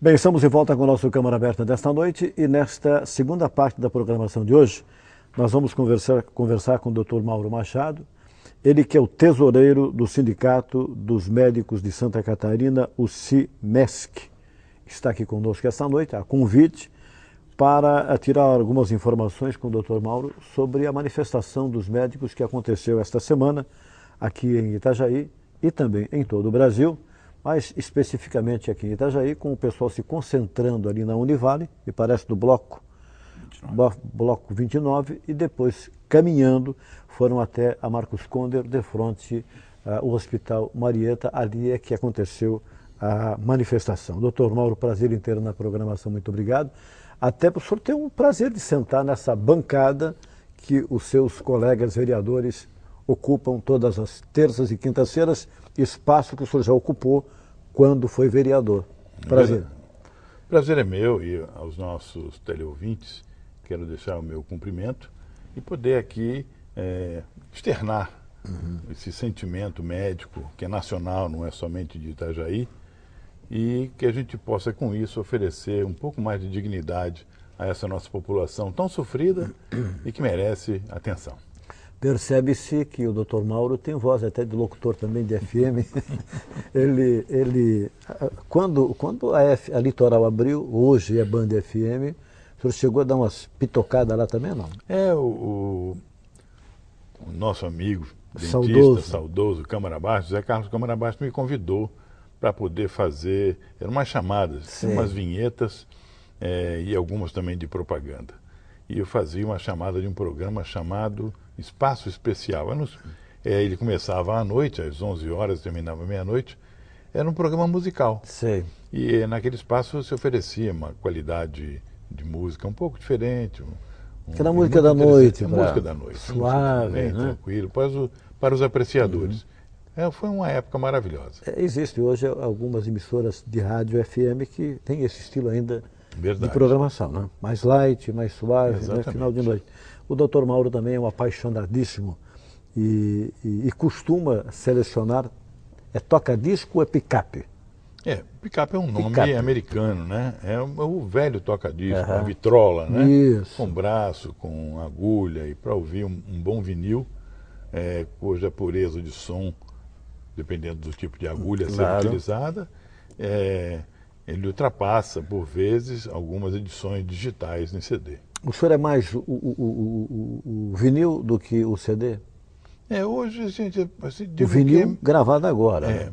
Bem, estamos de volta com o nosso Câmara Aberta desta noite e nesta segunda parte da programação de hoje nós vamos conversar com o Dr. Mauro Machado, ele que é o tesoureiro do Sindicato dos Médicos de Santa Catarina, o CIMESC. Está aqui conosco esta noite, a convite, para tirar algumas informações com o Dr. Mauro sobre a manifestação dos médicos que aconteceu esta semana aqui em Itajaí e também em todo o Brasil, mas especificamente aqui em Itajaí, com o pessoal se concentrando ali na Univale, me parece do bloco 29, e depois caminhando, foram até a Marcos Conder, de frente ao Hospital Marieta, ali é que aconteceu a manifestação. Doutor Mauro, prazer inteiro na programação, muito obrigado. Até para o senhor ter um prazer de sentar nessa bancada que os seus colegas vereadores ocupam todas as terças e quintas-feiras, espaço que o senhor já ocupou quando foi vereador. Prazer. Prazer é meu e aos nossos teleouvintes, quero deixar o meu cumprimento e poder aqui externar esse sentimento médico que é nacional, não é somente de Itajaí, e que a gente possa com isso oferecer um pouco mais de dignidade a essa nossa população tão sofrida e que merece atenção. Percebe-se que o Dr. Mauro tem voz até de locutor também de FM. Quando a Litoral abriu, hoje é Band FM, o senhor chegou a dar umas pitocadas lá também, não? O nosso amigo, dentista, saudoso Câmara Bastos, Zé Carlos Câmara Bastos, me convidou para poder fazer, eram umas chamadas, umas vinhetas e algumas também de propaganda. E eu fazia uma chamada de um programa chamado Espaço Especial. Ele começava à noite, às 11 horas, terminava à meia-noite. Era um programa musical. Sei. E naquele espaço se oferecia uma qualidade de música um pouco diferente. Aquela música da noite. Música da noite. Suave, tranquilo, para os apreciadores. Foi uma época maravilhosa. Existe hoje algumas emissoras de rádio FM que têm esse estilo ainda de programação, né? Mais light, mais suave, né? Final de noite. O Dr. Mauro também é um apaixonadíssimo e costuma selecionar, toca-disco ou é picape? Picape é um nome americano, né? É o velho toca-disco, a vitrola, né? Isso. Com braço, com agulha, e para ouvir um bom vinil, cuja pureza de som, dependendo do tipo de agulha a ser utilizada, ele ultrapassa, por vezes, algumas edições digitais em CD. O senhor é mais o vinil do que o CD? Hoje a gente... O vinil gravado agora. Né?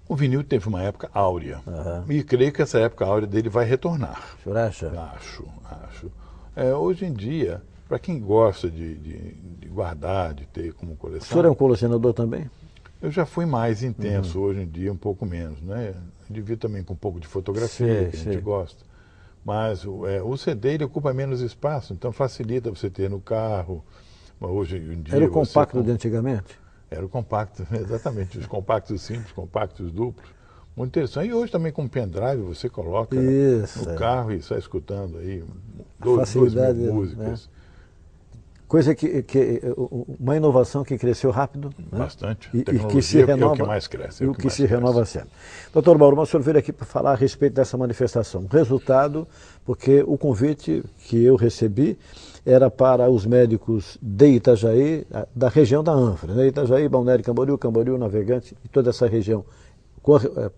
O vinil teve uma época áurea. E creio que essa época áurea dele vai retornar. O senhor acha? Acho. Hoje em dia, para quem gosta de guardar, de ter como coleção... O senhor é um colecionador também? Eu já fui mais intenso, hoje em dia um pouco menos, né? Devia também com um pouco de fotografia, que a gente gosta. Mas o CD ele ocupa menos espaço, então facilita você ter no carro. Mas hoje em dia... Era o compacto de antigamente? Era o compacto, exatamente. Os compactos simples, compactos duplos. Muito interessante. E hoje também com pendrive você coloca no carro e sai escutando aí 2.000 músicas. Né? Coisa uma inovação que cresceu rápido. Bastante. Né? E que se renova, é o que mais cresce. E o que se renova sempre. Doutor Mauro, o senhor veio aqui para falar a respeito dessa manifestação. Resultado, porque o convite que eu recebi era para os médicos de Itajaí, da região da Anfra, né? Itajaí, Balneário Camboriú, Navegante, e toda essa região.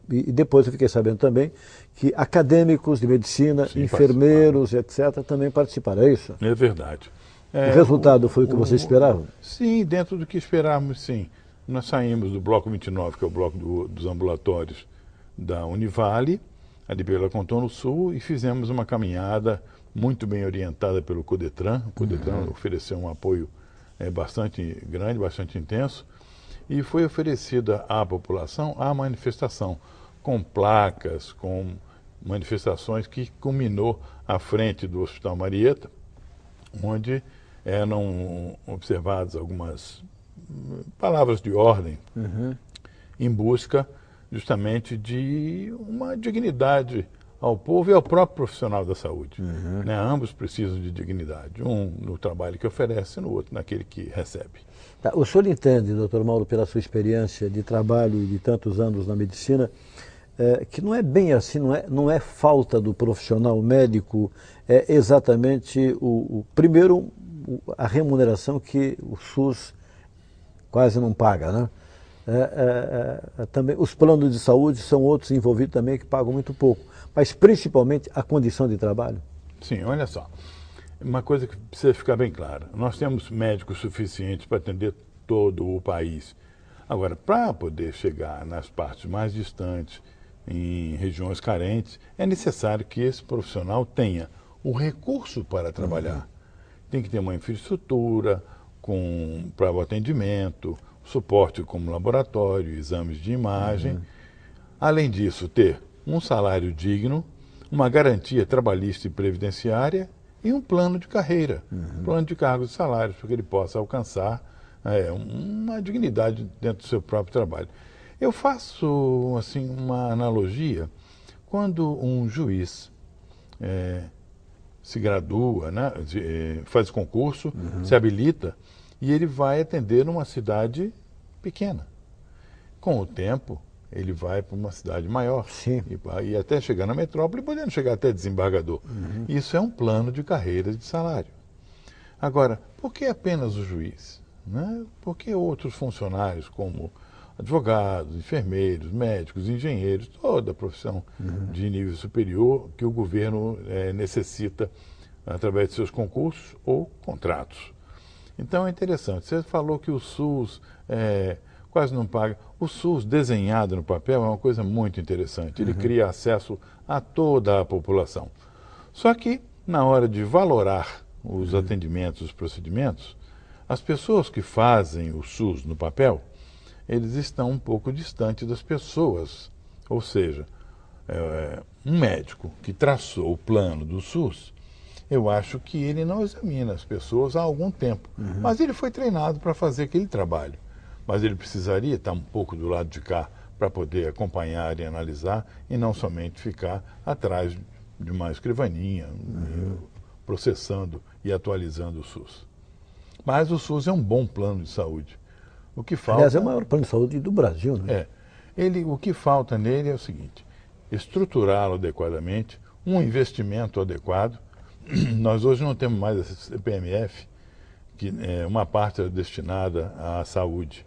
E depois eu fiquei sabendo também que acadêmicos de medicina, enfermeiros, etc., também participaram. É isso? É verdade. O resultado foi o que você esperava? Sim, dentro do que esperávamos, sim. Nós saímos do bloco 29, que é o bloco dos ambulatórios da Univale, ali pela Contorno Sul, e fizemos uma caminhada muito bem orientada pelo Codetran. O Codetran ofereceu um apoio bastante grande, bastante intenso, e foi oferecida à população a manifestação, com placas, com manifestações que culminou à frente do Hospital Marieta, onde eram observadas algumas palavras de ordem em busca justamente de uma dignidade ao povo e ao próprio profissional da saúde. Né? Ambos precisam de dignidade, um no trabalho que oferece, no outro naquele que recebe. Tá. O senhor entende, doutor Mauro, pela sua experiência de trabalho e de tantos anos na medicina, que não é bem assim, não é falta do profissional médico, é exatamente primeiro a remuneração que o SUS quase não paga, né? Também os planos de saúde são outros envolvidos também que pagam muito pouco, mas principalmente a condição de trabalho. Sim, olha só, uma coisa que precisa ficar bem clara, nós temos médicos suficientes para atender todo o país. Agora, para poder chegar nas partes mais distantes, em regiões carentes, é necessário que esse profissional tenha o recurso para trabalhar. Tem que ter uma infraestrutura para o atendimento, suporte como laboratório, exames de imagem. Além disso, ter um salário digno, uma garantia trabalhista e previdenciária e um plano de carreira, plano de cargos e salários, para que ele possa alcançar uma dignidade dentro do seu próprio trabalho. Eu faço assim uma analogia quando um juiz se gradua, né, faz concurso, se habilita e ele vai atender numa cidade pequena. Com o tempo, ele vai para uma cidade maior. Sim. E até chegar na metrópole, podendo chegar até desembargador. Isso é um plano de carreira de salário. Agora, por que apenas o juiz? Né? Por que outros funcionários, como advogados, enfermeiros, médicos, engenheiros, toda a profissão de nível superior que o governo necessita através de seus concursos ou contratos? Então é interessante. Você falou que o SUS quase não paga. O SUS desenhado no papel é uma coisa muito interessante. Ele cria acesso a toda a população. Só que, na hora de valorar os atendimentos, os procedimentos, as pessoas que fazem o SUS no papel, eles estão um pouco distantes das pessoas. Ou seja, um médico que traçou o plano do SUS, eu acho que ele não examina as pessoas há algum tempo. Mas ele foi treinado para fazer aquele trabalho. Mas ele precisaria estar um pouco do lado de cá para poder acompanhar e analisar e não somente ficar atrás de uma escrivaninha, processando e atualizando o SUS. Mas o SUS é um bom plano de saúde. O que falta... Aliás, é o maior plano de saúde do Brasil, né? O que falta nele é o seguinte: estruturá-lo adequadamente, um investimento adequado. Nós hoje não temos mais a CPMF, que uma parte é destinada à saúde.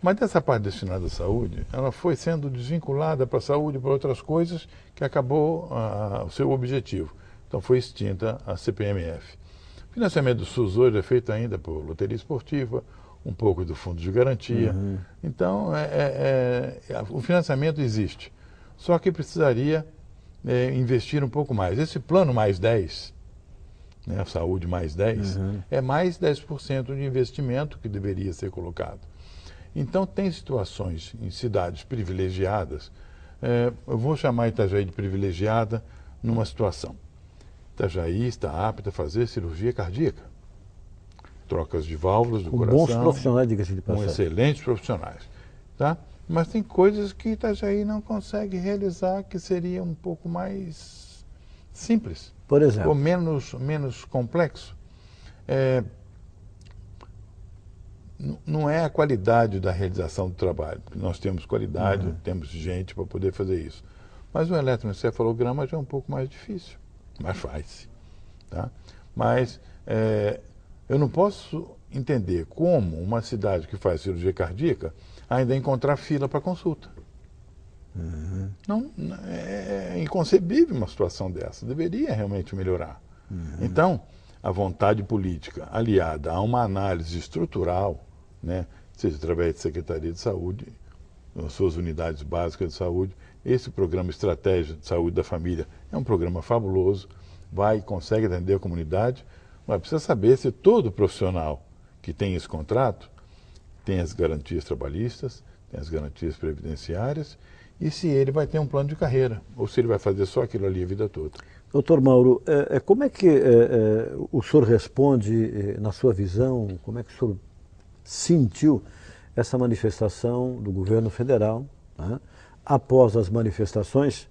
Mas dessa parte destinada à saúde, ela foi sendo desvinculada para a saúde, para outras coisas, que acabou o seu objetivo. Então foi extinta a CPMF. O financiamento do SUS hoje é feito ainda por loteria esportiva, um pouco do fundo de garantia. Então, o financiamento existe. Só que precisaria investir um pouco mais. Esse plano mais 10, né, a saúde mais 10, é mais 10% de investimento que deveria ser colocado. Então, tem situações em cidades privilegiadas, eu vou chamar Itajaí de privilegiada numa situação. Itajaí está apta a fazer cirurgia cardíaca. Trocas de válvulas do coração. Bons profissionais, diga-se de passagem. Com excelentes profissionais. Tá? Mas tem coisas que Itajaí não consegue realizar que seria um pouco mais simples. Por exemplo? Ou menos complexo. Não é a qualidade da realização do trabalho. Nós temos qualidade, temos gente para poder fazer isso. Mas o eletroencefalograma já é um pouco mais difícil. Mas faz-se. Tá? Mas eu não posso entender como uma cidade que faz cirurgia cardíaca ainda encontrar fila para consulta. Não, é inconcebível uma situação dessa. Deveria realmente melhorar. Então, a vontade política aliada a uma análise estrutural, né, seja através da Secretaria de Saúde, as suas unidades básicas de saúde, esse programa Estratégia de Saúde da Família é um programa fabuloso, vai e consegue atender a comunidade, mas precisa saber se todo profissional que tem esse contrato tem as garantias trabalhistas, tem as garantias previdenciárias, e se ele vai ter um plano de carreira, ou se ele vai fazer só aquilo ali a vida toda. Doutor Mauro, como é que o senhor responde, na sua visão, como é que o senhor sentiu essa manifestação do governo federal, né, após as manifestações,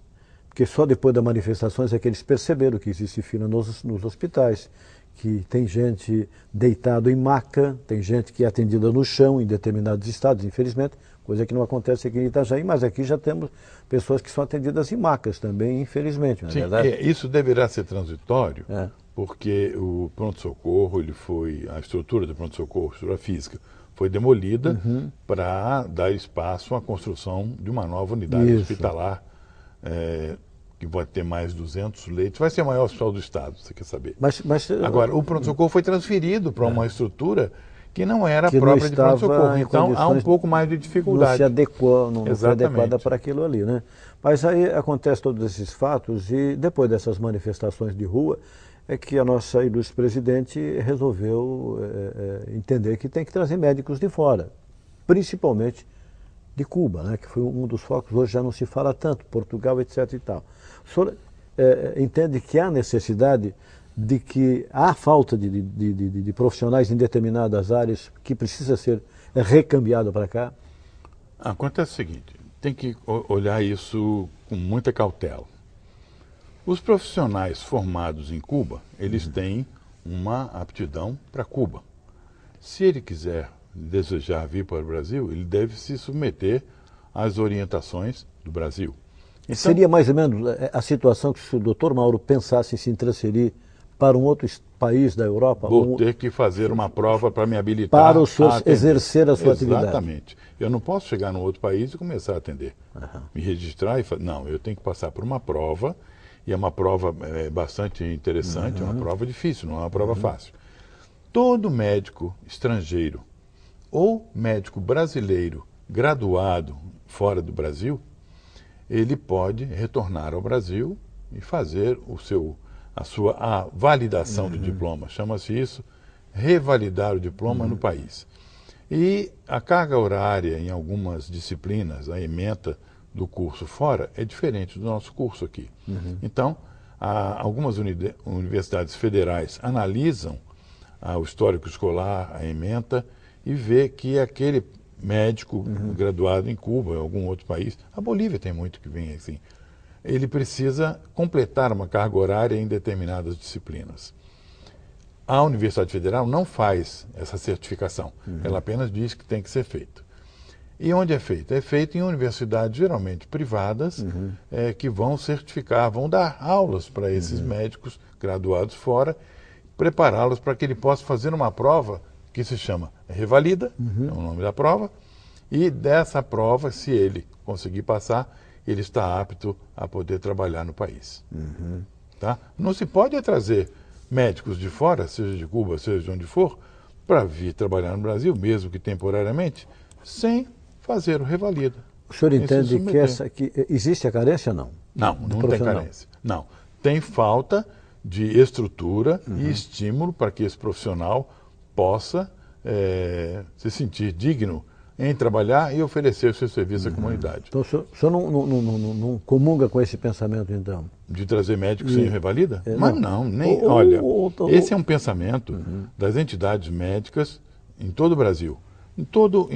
porque só depois das manifestações é que eles perceberam que existe fila nos hospitais, que tem gente deitada em maca, tem gente que é atendida no chão em determinados estados, infelizmente, coisa que não acontece aqui em Itajaí, mas aqui já temos pessoas que são atendidas em macas também, infelizmente, não é verdade? Isso deverá ser transitório, porque o pronto-socorro, a estrutura do pronto-socorro, a estrutura física, foi demolida para dar espaço à construção de uma nova unidade hospitalar, que vai ter mais 200 leitos. Vai ser o maior hospital do estado, você quer saber. Agora, o pronto-socorro foi transferido para uma estrutura que não era própria de pronto-socorro. Então, há um pouco mais de dificuldade. Não se adequou, não foi adequada para aquilo ali, né? Mas aí acontece todos esses fatos e depois dessas manifestações de rua é que a nossa ilustre presidente resolveu entender que tem que trazer médicos de fora, principalmente de Cuba, né, que foi um dos focos. Hoje já não se fala tanto, Portugal, etc. e tal. O senhor entende que há necessidade de que há falta de profissionais em determinadas áreas que precisa ser recambiado para cá? Acontece o seguinte, tem que olhar isso com muita cautela. Os profissionais formados em Cuba, eles têm uma aptidão para Cuba. Se ele desejar vir para o Brasil, ele deve se submeter às orientações do Brasil. Então, seria mais ou menos a situação que se o doutor Mauro pensasse em se transferir para um outro país da Europa? Vou ter que fazer uma prova para me habilitar para o senhor exercer a sua atividade. Exatamente. Eu não posso chegar num outro país e começar a atender. Me registrar e falar, não, eu tenho que passar por uma prova, e é uma prova bastante interessante, é uma prova difícil, não é uma prova fácil. Todo médico estrangeiro ou médico brasileiro graduado fora do Brasil, ele pode retornar ao Brasil e fazer a validação do diploma. Chama-se isso revalidar o diploma no país. E a carga horária em algumas disciplinas, a ementa do curso fora, é diferente do nosso curso aqui. Então, algumas universidades federais analisam o histórico escolar, a ementa, e vê que aquele médico graduado em Cuba, em algum outro país, a Bolívia tem muito que vem assim, ele precisa completar uma carga horária em determinadas disciplinas. A Universidade Federal não faz essa certificação, ela apenas diz que tem que ser feito. E onde é feito? É feito em universidades geralmente privadas, que vão certificar, vão dar aulas para esses médicos graduados fora, prepará-los para que ele possa fazer uma prova que se chama Revalida, é o nome da prova, e dessa prova, se ele conseguir passar, ele está apto a poder trabalhar no país. Tá? Não se pode trazer médicos de fora, seja de Cuba, seja de onde for, para vir trabalhar no Brasil, mesmo que temporariamente, sem fazer o Revalida. O senhor entende que existe a carência ou não? Não, não tem carência. Não. Tem falta de estrutura e estímulo para que esse profissional possa se sentir digno em trabalhar e oferecer o seu serviço à comunidade. Então o senhor não comunga com esse pensamento, então? De trazer médicos sem revalida? Mas não, nem. Olha, esse é um pensamento das entidades médicas em todo o Brasil. Em todo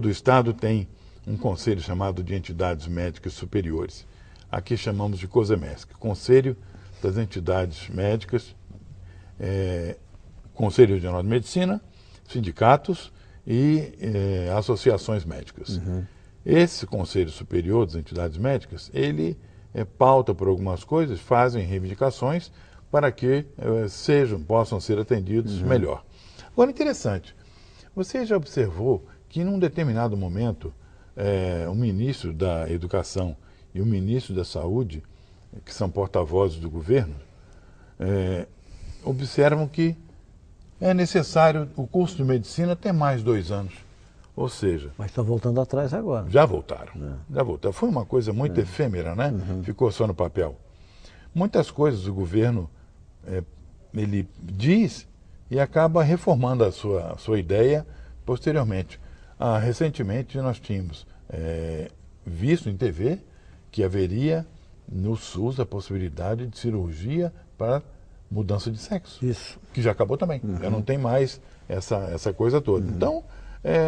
o estado tem um conselho chamado de Entidades Médicas Superiores. Aqui chamamos de COSEMESC, Conselho das Entidades Médicas, Conselho Regional de Medicina, sindicatos e associações médicas. Esse Conselho Superior das Entidades Médicas, ele pauta por algumas coisas, fazem reivindicações para que possam ser atendidos melhor. Agora, interessante, você já observou que num determinado momento o ministro da Educação e o ministro da Saúde, que são porta-vozes do governo, observam que é necessário o curso de medicina ter mais 2 anos. Ou seja... Mas estão voltando atrás agora. Já voltaram. Já voltaram. Foi uma coisa muito efêmera, né? Ficou só no papel. Muitas coisas o governo ele diz e acaba reformando a sua ideia posteriormente. Recentemente nós tínhamos visto em TV que haveria no SUS a possibilidade de cirurgia para mudança de sexo. Isso. Que já acabou também. Já não tem mais essa coisa toda. Então,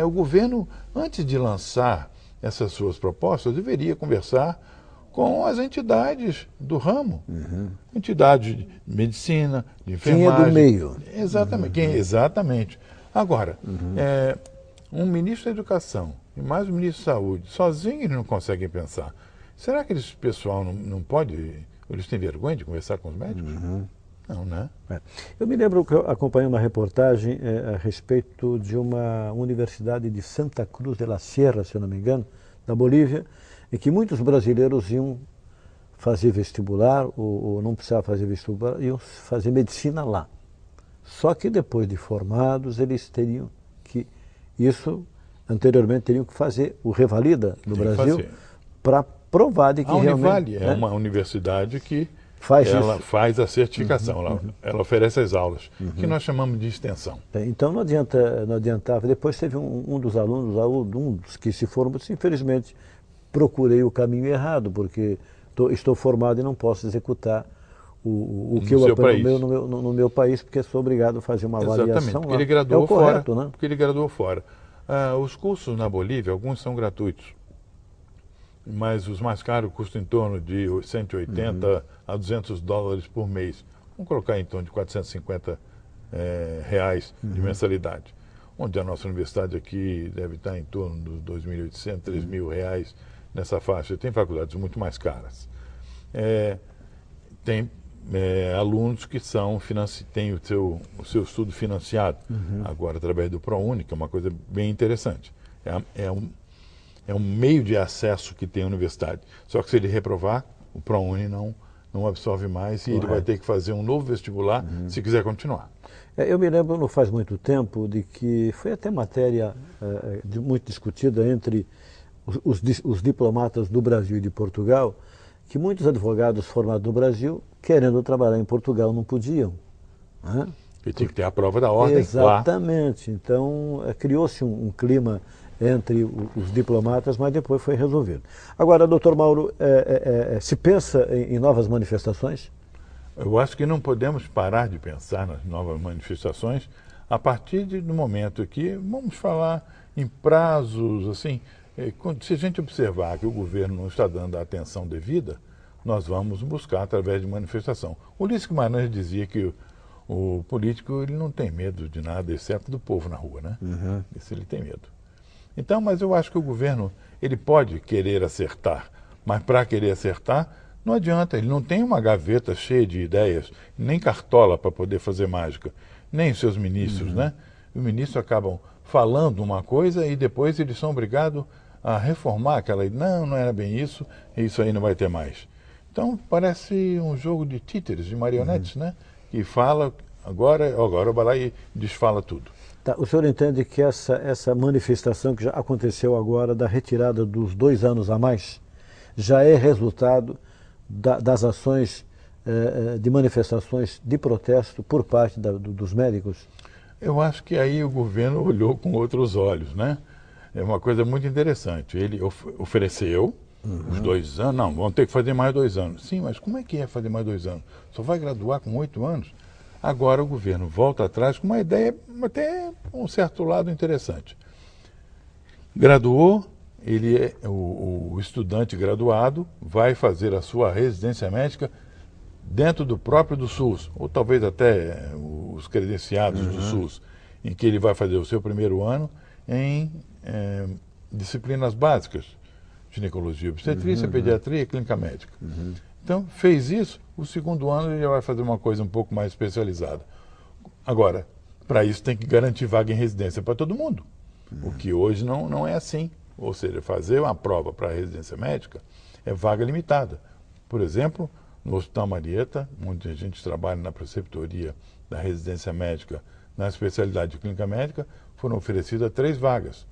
o governo, antes de lançar essas suas propostas, deveria conversar com as entidades do ramo. Entidades de medicina, de enfermagem. Quem é do meio. Exatamente. Exatamente. Agora, um ministro da Educação e mais um ministro da Saúde, sozinhos eles não conseguem pensar. Será que esse pessoal não pode, eles têm vergonha de conversar com os médicos? Não, né? Eu me lembro que eu acompanhei uma reportagem a respeito de uma universidade de Santa Cruz de la Sierra, se eu não me engano, da Bolívia, em que muitos brasileiros iam fazer vestibular, ou não precisavam fazer vestibular, iam fazer medicina lá. Só que depois de formados, eles teriam que, anteriormente teriam que fazer o Revalida no Brasil para provar de que realmente... A realmente... Univale é uma universidade que ela faz a certificação, ela oferece as aulas, que nós chamamos de extensão. Então não adiantava. Depois teve um dos alunos, um dos que se formou, disse, infelizmente procurei o caminho errado, porque estou formado e não posso executar o que eu aprendi no meu país, porque sou obrigado a fazer uma avaliação lá. Ele graduou correto, fora, né? Porque ele graduou fora. Os cursos na Bolívia, alguns são gratuitos, mas os mais caros custam em torno de 180 a 200 dólares por mês. Vamos colocar em torno de 450 reais de mensalidade. Onde a nossa universidade aqui deve estar em torno dos 2.800, 3.000 reais nessa faixa. Tem faculdades muito mais caras. Tem alunos que têm o seu estudo financiado, agora através do ProUni, que é uma coisa bem interessante. É um meio de acesso que tem a universidade. Só que se ele reprovar, o ProUni não absorve mais e ele vai ter que fazer um novo vestibular se quiser continuar. Eu me lembro, não faz muito tempo, de que foi até matéria muito discutida entre os diplomatas do Brasil e de Portugal, que muitos advogados formados no Brasil, querendo trabalhar em Portugal, não podiam. Né? E tinha que ter a prova da ordem. Exatamente. Lá. Então, criou-se um clima entre os diplomatas, mas depois foi resolvido. Agora, doutor Mauro, se pensa em novas manifestações? Eu acho que não podemos parar de pensar nas novas manifestações a partir do momento que vamos falar em prazos, assim, se a gente observar que o governo não está dando a atenção devida, nós vamos buscar através de manifestação. Ulisses Guimarães dizia que o político ele não tem medo de nada, exceto do povo na rua, né? Esse ele tem medo. Então, mas eu acho que o governo ele pode querer acertar, mas para querer acertar, não adianta, ele não tem uma gaveta cheia de ideias, nem cartola para poder fazer mágica, nem os seus ministros, né? Os ministros acabam falando uma coisa e depois eles são obrigados a reformar aquela ideia. Não era bem isso, e isso aí não vai ter mais. Então, parece um jogo de títeres, de marionetes, né? Que fala, agora vai lá e desfala tudo. Tá, o senhor entende que essa manifestação que já aconteceu agora, da retirada dos 2 anos a mais, já é resultado das ações de manifestações de protesto por parte dos médicos? Eu acho que aí o governo olhou com outros olhos, né? É uma coisa muito interessante. Ele ofereceu os 2 anos, não, vão ter que fazer mais 2 anos. Sim, mas como é que é fazer mais 2 anos? Só vai graduar com 8 anos? Agora o governo volta atrás com uma ideia até um certo lado interessante. Graduou, o estudante graduado vai fazer a sua residência médica dentro do próprio do SUS, ou talvez até os credenciados do SUS, em que ele vai fazer o seu primeiro ano em disciplinas básicas, ginecologia, obstetrícia, pediatria e clínica médica. Então, fez isso, o segundo ano ele já vai fazer uma coisa um pouco mais especializada. Agora, para isso tem que garantir vaga em residência para todo mundo, o que hoje não é assim. Ou seja, fazer uma prova para a residência médica é vaga limitada. Por exemplo, no Hospital Marieta, onde a gente trabalha na preceptoria da residência médica, na especialidade de clínica médica, foram oferecidas 3 vagas.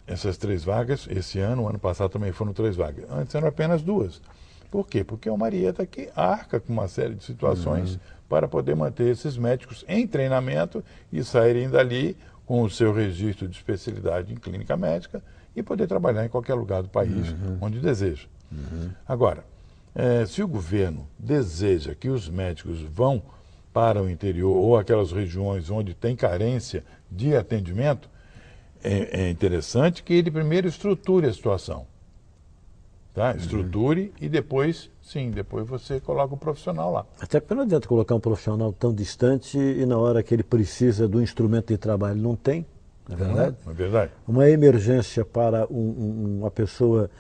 Essas 3 vagas, esse ano, o ano passado também foram 3 vagas. Antes eram apenas 2. Por quê? Porque o Marieta que arca com uma série de situações para poder manter esses médicos em treinamento e saírem dali com o seu registro de especialidade em clínica médica e poder trabalhar em qualquer lugar do país onde deseja. Agora, se o governo deseja que os médicos vão para o interior ou aquelas regiões onde tem carência de atendimento, é interessante que ele primeiro estruture a situação. Tá? Estruture e depois, sim, depois você coloca o profissional lá. Até porque não adianta colocar um profissional tão distante e na hora que ele precisa do instrumento de trabalho não tem. É verdade? É verdade. Uma emergência para uma pessoa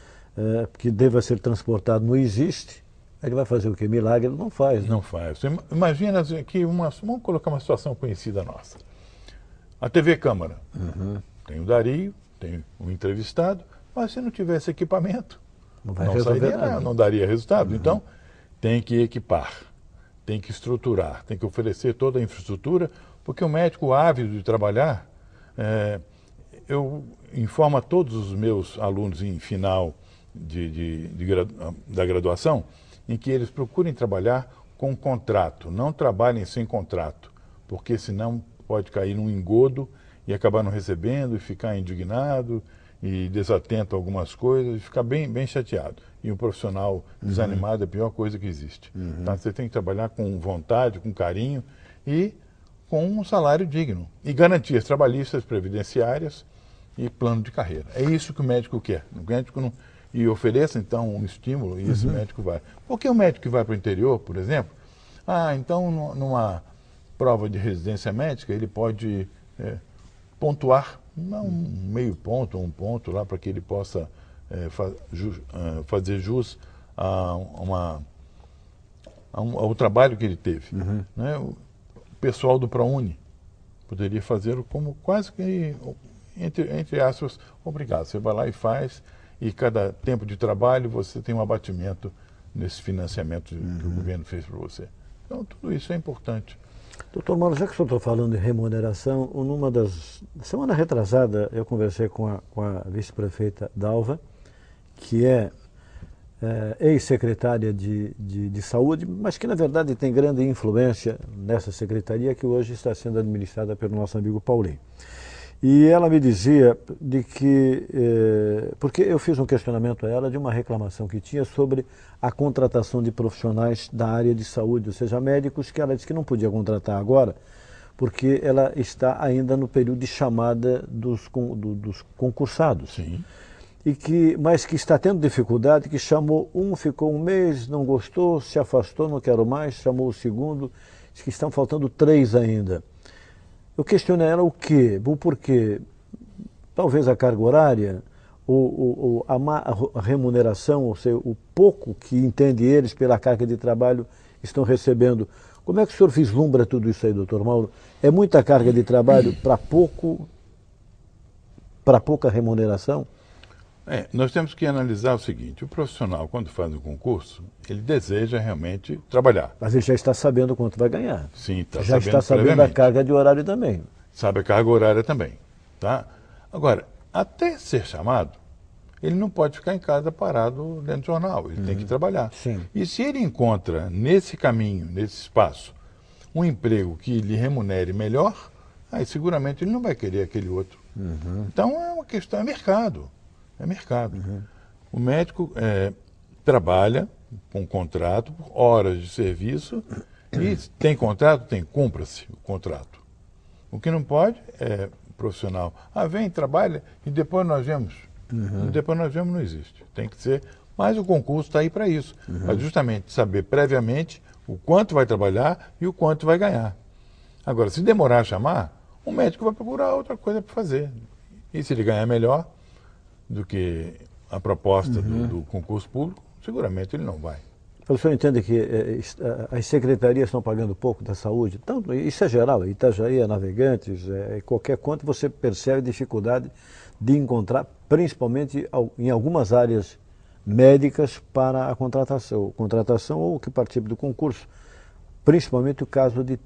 que deva ser transportada não existe. Ele vai fazer o quê? Milagre ele não faz. Não faz. Você imagina aqui, vamos colocar uma situação conhecida nossa. A TV Câmara. Tem o Dario, tem o entrevistado, mas se não tivesse equipamento, não daria resultado. Então, tem que equipar, tem que estruturar, tem que oferecer toda a infraestrutura, porque o médico ávido de trabalhar, eu informo a todos os meus alunos em final da graduação, em que eles procurem trabalhar com contrato, não trabalhem sem contrato, porque senão pode cair num engodo e acabar não recebendo e ficar indignado e desatento a algumas coisas e ficar bem chateado. E um profissional desanimado é a pior coisa que existe. Então, você tem que trabalhar com vontade, com carinho e com um salário digno. E garantias trabalhistas, previdenciárias e plano de carreira. É isso que o médico quer. O médico não... E ofereça, então, um estímulo e esse médico vai. Porque o médico que vai para o interior, por exemplo, então, numa prova de residência médica, ele pode pontuar, um meio ponto, um ponto lá, para que ele possa fazer jus ao trabalho que ele teve. Né? O pessoal do ProUni poderia fazer como quase que, entre aspas, obrigado. Você vai lá e faz, e cada tempo de trabalho você tem um abatimento nesse financiamento que o governo fez para você. Então, tudo isso é importante. Doutor Mauro, já que o senhor está falando de remuneração, semana retrasada eu conversei com a vice-prefeita Dalva, que é ex-secretária de saúde, mas que na verdade tem grande influência nessa secretaria que hoje está sendo administrada pelo nosso amigo Paulinho. E ela me dizia de que, porque eu fiz um questionamento a ela de uma reclamação que tinha sobre a contratação de profissionais da área de saúde, ou seja, médicos, que ela disse que não podia contratar agora, porque ela está ainda no período de chamada dos concursados. Sim. Mas que está tendo dificuldade, que chamou ficou um mês, não gostou, se afastou, não quero mais, chamou o segundo, disse que estão faltando 3 ainda. Eu questionei ela o quê? O porquê? Talvez a carga horária, ou a remuneração, ou seja, o pouco que entende eles pela carga de trabalho estão recebendo. Como é que o senhor vislumbra tudo isso aí, doutor Mauro? É muita carga de trabalho para pouca remuneração? Nós temos que analisar o seguinte: o profissional, quando faz um concurso, ele deseja realmente trabalhar. Mas ele já está sabendo quanto vai ganhar. Sim, já está sabendo a carga de horário também. Sabe a carga horária também. Tá? Agora, até ser chamado, ele não pode ficar em casa parado dentro do jornal, ele tem que trabalhar. Sim. E se ele encontra nesse caminho, nesse espaço, um emprego que lhe remunere melhor, aí seguramente ele não vai querer aquele outro. Então é uma questão, é mercado. É mercado. O médico trabalha com contrato, por horas de serviço, e tem contrato, cumpra-se o contrato. O que não pode é profissional. Vem, trabalha, e depois nós vemos. E depois nós vemos, não existe. Tem que ser, mas o concurso está aí para isso. Para justamente saber previamente o quanto vai trabalhar e o quanto vai ganhar. Agora, se demorar a chamar, o médico vai procurar outra coisa para fazer. E se ele ganhar melhor do que a proposta do concurso público, seguramente ele não vai. O senhor entende que as secretarias estão pagando pouco da saúde? Tanto, isso é geral, Itajaí, Navegantes, qualquer quanto você percebe dificuldade de encontrar, principalmente em algumas áreas médicas, para a contratação ou que participe do concurso. Principalmente o caso de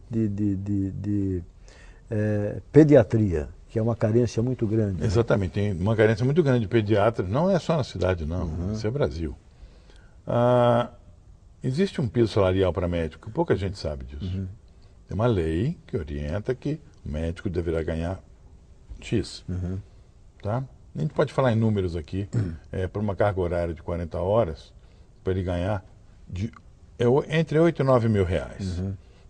pediatria, que é uma carência muito grande. Exatamente, tem uma carência muito grande de pediatras, não é só na cidade, não, isso é Brasil. Existe um piso salarial para médico, pouca gente sabe disso. Tem uma lei que orienta que o médico deverá ganhar X. Tá? A gente pode falar em números aqui, para uma carga horária de 40 horas, para ele ganhar entre 8 e 9 mil reais.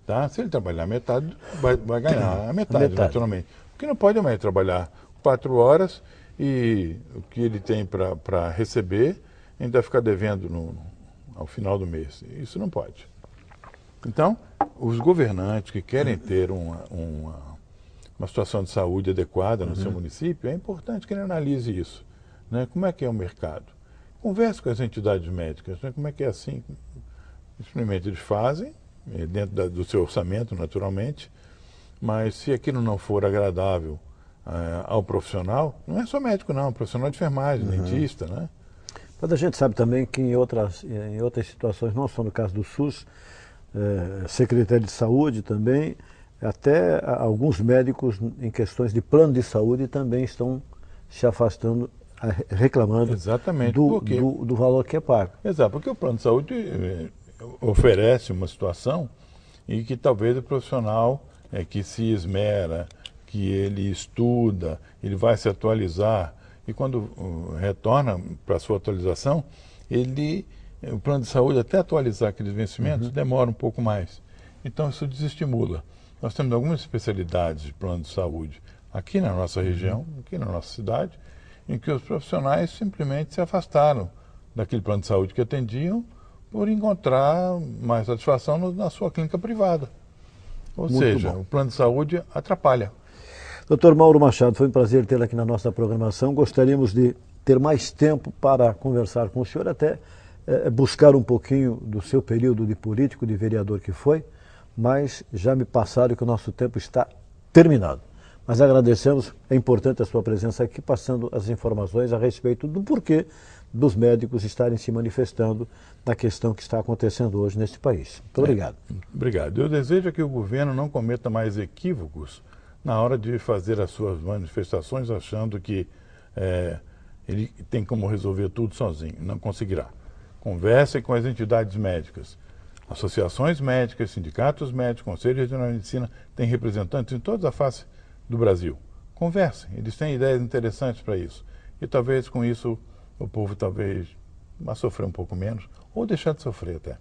Tá? Se ele trabalhar metade, vai ganhar a metade, naturalmente. O que não pode é trabalhar 4 horas e o que ele tem para receber ainda ficar devendo ao final do mês. Isso não pode. Então, os governantes que querem ter uma situação de saúde adequada no seu município, é importante que ele analise isso. Né? Como é que é o mercado? Converse com as entidades médicas, né? Como é que é assim? Simplesmente eles fazem, dentro do seu orçamento, naturalmente, mas se aquilo não for agradável ao profissional, não é só médico não, profissional de enfermagem, dentista, né? Mas a gente sabe também que em outras situações, não só no caso do SUS, Secretaria de Saúde também, até alguns médicos em questões de plano de saúde também estão se afastando, reclamando Exatamente, do valor que é pago. Exato, porque o plano de saúde oferece uma situação em que talvez o profissional que se esmera, que ele estuda, ele vai se atualizar, e quando retorna para a sua atualização, o plano de saúde, até atualizar aqueles vencimentos, demora um pouco mais. Então isso desestimula. Nós temos algumas especialidades de plano de saúde aqui na nossa região, aqui na nossa cidade, em que os profissionais simplesmente se afastaram daquele plano de saúde que atendiam por encontrar mais satisfação na sua clínica privada. Ou seja, o plano de saúde atrapalha. Dr. Mauro Machado, foi um prazer tê-lo aqui na nossa programação. Gostaríamos de ter mais tempo para conversar com o senhor, até buscar um pouquinho do seu período de político, de vereador que foi, mas já me passaram que o nosso tempo está terminado. Mas agradecemos, é importante a sua presença aqui, passando as informações a respeito do porquê dos médicos estarem se manifestando na questão que está acontecendo hoje neste país. Muito obrigado. Obrigado. Eu desejo que o governo não cometa mais equívocos na hora de fazer as suas manifestações, achando que ele tem como resolver tudo sozinho. Não conseguirá. Conversem com as entidades médicas. Associações médicas, sindicatos médicos, Conselho Regional de Medicina, têm representantes em toda a face do Brasil. Conversem, eles têm ideias interessantes para isso. E talvez com isso o povo vá sofrer um pouco menos, ou deixar de sofrer até.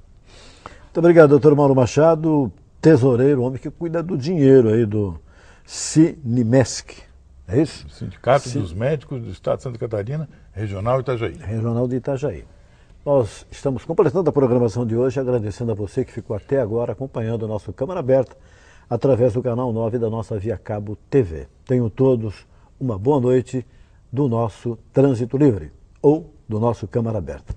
Muito obrigado, doutor Mauro Machado, tesoureiro, homem que cuida do dinheiro aí do Sinimesc, é isso? Sindicato dos Médicos do Estado de Santa Catarina, Regional Itajaí. Regional de Itajaí. Nós estamos completando a programação de hoje, agradecendo a você que ficou até agora acompanhando o nosso Câmara Aberta através do canal 9 da nossa Via Cabo TV. Tenham todos uma boa noite do nosso Trânsito Livre ou do nosso Câmara Aberta.